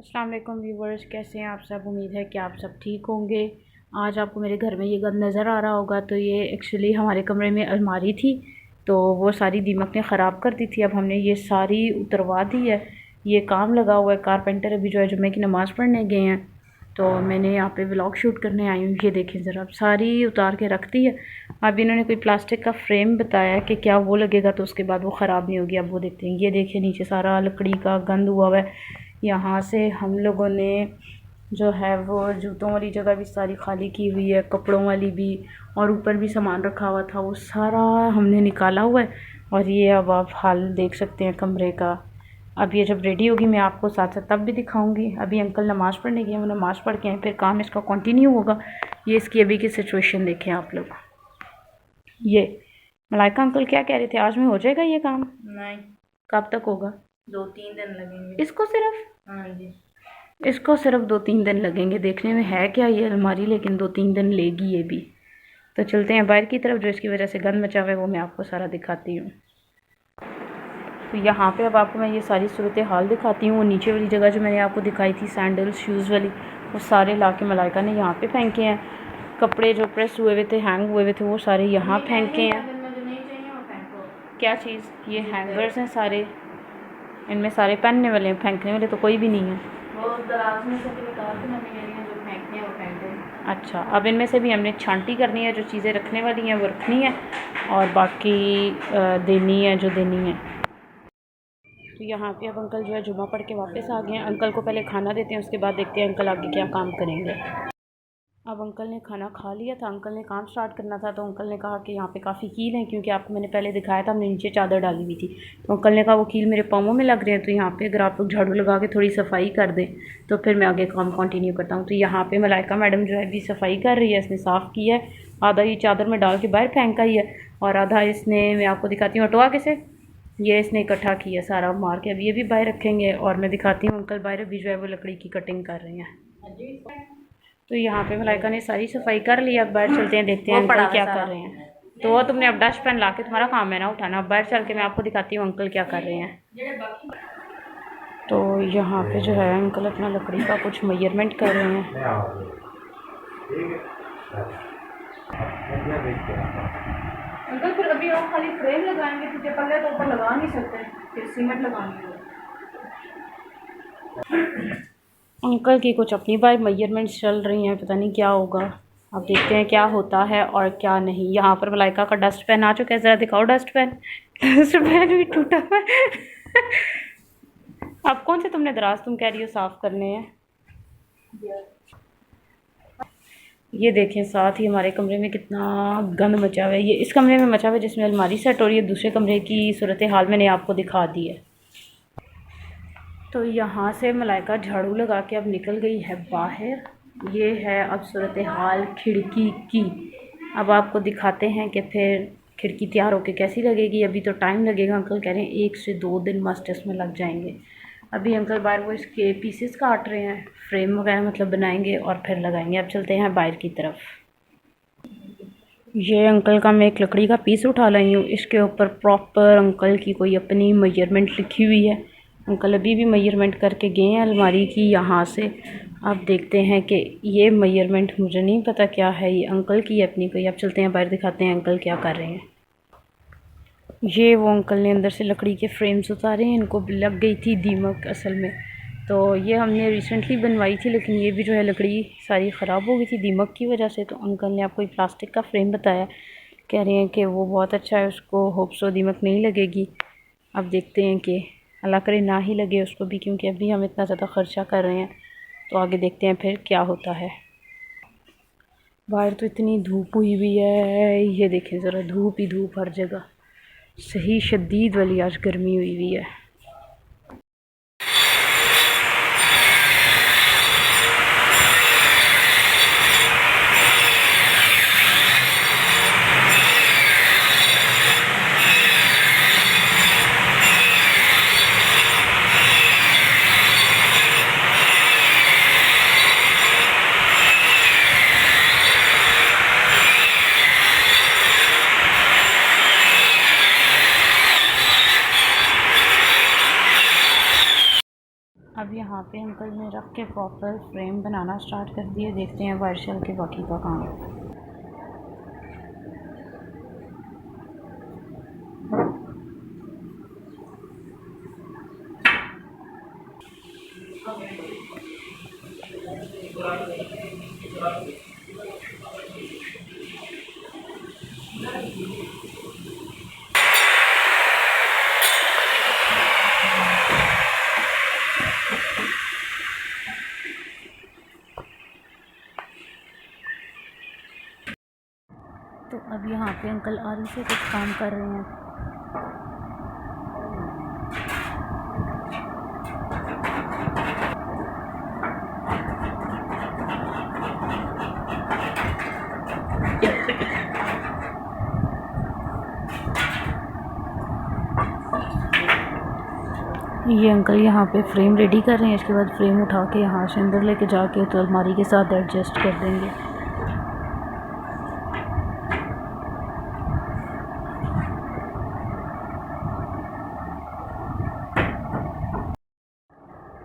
अस्सलाम वालेकुम व्यूवर्स, कैसे हैं आप सब। उम्मीद है कि आप सब ठीक होंगे। आज आपको मेरे घर में ये गंद नज़र आ रहा होगा। तो ये एक्चुअली हमारे कमरे में अलमारी थी, तो वो सारी दीमक ने ख़राब कर दी थी। अब हमने ये सारी उतरवा दी है। ये काम लगा हुआ है, कारपेंटर अभी जो है जुम्मे की नमाज़ पढ़ने गए हैं, तो मैंने यहाँ पे व्लॉग शूट करने आई हूँ। ये देखें ज़रा, अब सारी उतार के रख दी है। अब इन्होंने कोई प्लास्टिक का फ्रेम बताया कि क्या वो लगेगा तो उसके बाद वो ख़राब नहीं होगी। अब वो देखते हैं। ये देखें नीचे सारा लकड़ी का गंद हुआ है। यहाँ से हम लोगों ने जो है वो जूतों वाली जगह भी सारी खाली की हुई है, कपड़ों वाली भी, और ऊपर भी सामान रखा हुआ था वो सारा हमने निकाला हुआ है। और ये अब आप हाल देख सकते हैं कमरे का। अब ये जब रेडी होगी मैं आपको साथ साथ तब भी दिखाऊंगी। अभी अंकल नमाज़ पढ़ने गए, वो नमाज़ पढ़ के आए, फिर काम इसका कंटिन्यू होगा। ये इसकी अभी की सिचुएशन देखें आप लोग। ये मलाइका अंकल क्या कह रहे थे, आज में हो जाएगा ये काम? नहीं, कब तक होगा? 2-3 दिन लगेंगे। इसको सिर्फ हाँ जी। इसको सिर्फ 2-3 दिन लगेंगे। देखने में है क्या ये अलमारी, लेकिन 2-3 दिन लेगी ये भी। तो चलते हैं बाहर की तरफ, जो इसकी वजह से गंद मचा हुआ है वो मैं आपको सारा दिखाती हूँ। तो यहाँ पे अब आपको मैं ये सारी सूरत हाल दिखाती हूँ। वो नीचे वाली जगह जो मैंने आपको दिखाई थी सैंडल शूज़ वाली, वो सारे ला के मलाइका ने यहाँ पे फेंके हैं। कपड़े जो प्रेस हुए हुए थे, हैंग हुए हुए थे, वो सारे यहाँ फेंके हैं। क्या चीज़? ये हैंगर्स हैं सारे, इनमें सारे पहनने वाले हैं, फेंकने वाले तो कोई भी नहीं है। वो दराज में से निकाल के मैंने लेनी है, जो फेंकने हैं वो फेंक दें। अच्छा, अब इनमें से भी हमने छांटी करनी है। जो चीज़ें रखने वाली हैं वो रखनी है, और बाकी देनी है जो देनी है। तो यहाँ पे अब अंकल जो है जुमा पढ़ के वापस आ गए हैं। अंकल को पहले खाना देते हैं, उसके बाद देखते हैं अंकल आगे क्या काम करेंगे। अब अंकल ने खाना खा लिया था, अंकल ने काम स्टार्ट करना था। तो अंकल ने कहा कि यहाँ पे काफ़ी कील हैं, क्योंकि आपको मैंने पहले दिखाया था हमने नीचे चादर डाली हुई थी। तो अंकल ने कहा वो कील मेरे पाँवों में लग रहे हैं, तो यहाँ पे अगर आप लोग झाड़ू लगा के थोड़ी सफाई कर दें तो फिर मैं आगे काम कंटिन्यू करता हूँ। तो यहाँ पे मलाइका मैडम जो है अभी सफाई कर रही है। इसने साफ़ किया है, आधा ये चादर में डाल के बाहर फेंका ही है, और आधा इसने, मैं आपको दिखाती हूँ हटवा कैसे, ये इसने इकट्ठा किया सारा मार के। अब ये भी बाहर रखेंगे, और मैं दिखाती हूँ अंकल बाहर भी जो है वो लकड़ी की कटिंग कर रहे हैं। तो यहाँ पे मलाइका ने सारी सफाई कर ली। अब बाहर चलते हैं, देखते हैं अंकल क्या कर रहे हैं। तो वो तुमने अब डस्टबिन ला के, तुम्हारा काम है ना उठाना। अब बाहर चल के मैं आपको दिखाती हूँ अंकल क्या कर रहे हैं। तो यहाँ पे जो है अंकल अपना लकड़ी का कुछ मेजरमेंट कर रहे हैं। अंकल फिर अभी आप खाली फ्रेम लगाएंगे, क्योंकि पल्ले तो ऊपर लगा नहीं सकते, फिर सीमेंट लगानी है। अंकल की कुछ अपनी बार मेजरमेंट्स चल रही हैं, पता नहीं क्या होगा। अब देखते हैं क्या होता है और क्या नहीं। यहाँ पर मलाइका का डस्टबिन आ चुका है, ज़रा दिखाओ डस्टबिन। डस्टबिन भी टूटा हुआ है। अब कौन से तुमने दराज तुम कह रही हो साफ़ करने हैं? ये देखें, साथ ही हमारे कमरे में कितना गंद मचा हुआ है। ये इस कमरे में मचा हुआ है जिसमें अलमारी सेट हो रही है। दूसरे कमरे की सूरत हाल मैंने आपको दिखा दी है। तो यहाँ से मलाइका झाड़ू लगा के अब निकल गई है बाहर। ये है अब सूरत हाल खिड़की की। अब आपको दिखाते हैं कि फिर खिड़की तैयार होके कैसी लगेगी। अभी तो टाइम लगेगा, अंकल कह रहे हैं 1 से 2 दिन मस्ट इसमें लग जाएंगे। अभी अंकल बाहर वो इसके पीसेस काट रहे हैं, फ्रेम वगैरह मतलब बनाएंगे और फिर लगाएंगे। अब चलते हैं बाहर की तरफ। ये अंकल का मैं एक लकड़ी का पीस उठा लाई हूँ। इसके ऊपर प्रॉपर अंकल की कोई अपनी मेजरमेंट लिखी हुई है। अंकल अभी भी मेजरमेंट करके गए हैं अलमारी की यहाँ से। अब देखते हैं कि ये मेजरमेंट मुझे नहीं पता क्या है, ये अंकल की है अपनी कोई। अब चलते हैं बाहर, दिखाते हैं अंकल क्या कर रहे हैं। ये वो अंकल ने अंदर से लकड़ी के फ्रेम्स उतारे हैं, इनको लग गई थी दीमक असल में। तो ये हमने रिसेंटली बनवाई थी, लेकिन ये भी जो है लकड़ी सारी ख़राब हो गई थी दीमक की वजह से। तो अंकल ने आपको प्लास्टिक का फ्रेम बताया, कह रहे हैं कि वो बहुत अच्छा है, उसको होप सो दीमक नहीं लगेगी। अब देखते हैं कि अल्लाह करे ना ही लगे उसको भी, क्योंकि अभी हम इतना ज़्यादा ख़र्चा कर रहे हैं। तो आगे देखते हैं फिर क्या होता है। बाहर तो इतनी धूप हुई हुई है, ये देखें ज़रा, धूप ही धूप हर जगह। सही शदीद वाली आज गर्मी हुई हुई है। पे अंकल ने रख के प्रॉपर फ्रेम बनाना स्टार्ट कर दिए। देखते हैं बाहर चल के बाकी का काम। तो अब यहाँ पे अंकल आरी से कुछ काम कर रहे हैं। ये अंकल यहाँ पे फ्रेम रेडी कर रहे हैं। इसके बाद फ्रेम उठा के यहाँ से अंदर लेके जाके तो अलमारी के साथ एडजस्ट कर देंगे।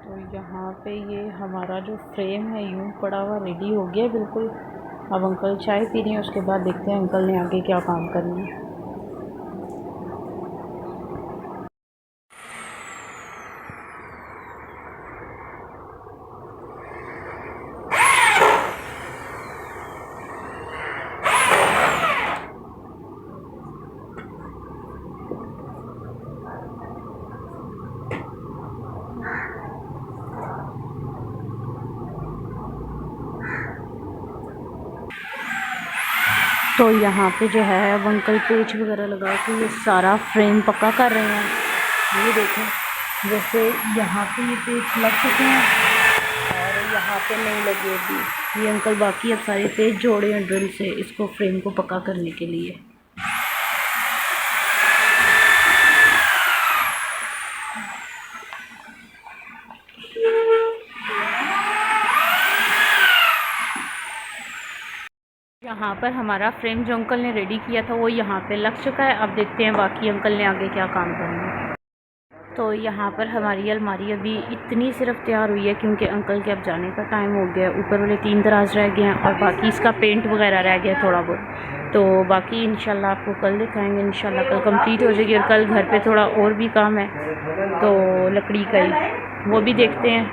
तो यहाँ पे ये हमारा जो फ्रेम है यूँ पड़ा हुआ रेडी हो गया बिल्कुल। अब अंकल चाय पी रहे हैं, उसके बाद देखते हैं अंकल ने आगे क्या काम करना है। तो यहाँ पे जो है अब अंकल पेच वगैरह लगा के ये सारा फ्रेम पक्का कर रहे हैं। ये देखें, जैसे यहाँ पे ये पेच लग चुके हैं और यहाँ पे नहीं लगे अभी। ये अंकल बाकी अब सारे पेच जोड़े हैं ड्रिल से इसको फ्रेम को पक्का करने के लिए। यहाँ पर हमारा फ्रेम जो अंकल ने रेडी किया था वो यहाँ पे लग चुका है। अब देखते हैं बाकी अंकल ने आगे क्या काम करना है। तो यहाँ पर हमारी अलमारी अभी इतनी सिर्फ तैयार हुई है क्योंकि अंकल के अब जाने का टाइम हो गया। ऊपर वाले 3 दराज रह गए हैं और बाकी इसका पेंट वगैरह रह गया थोड़ा बहुत। तो बाकी इंशाल्लाह आपको कल दिखाएंगे। इंशाल्लाह कल कंप्लीट हो जाएगी और कल घर पे थोड़ा और भी काम है तो लकड़ी का ही, वो भी देखते हैं।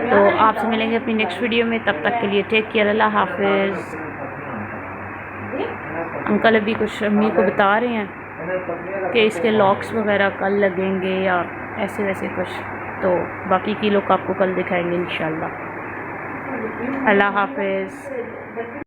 तो आपसे मिलेंगे अपनी नेक्स्ट वीडियो में। तब तक के लिए टेक केयर, अल्लाह हाफिज़। अंकल अभी कुछ अम्मी को बता रहे हैं कि इसके लॉक्स वगैरह कल लगेंगे या ऐसे वैसे कुछ। तो बाकी की लोग आपको कल दिखाएंगे इंशाल्लाह। अल्लाह हाफिज़।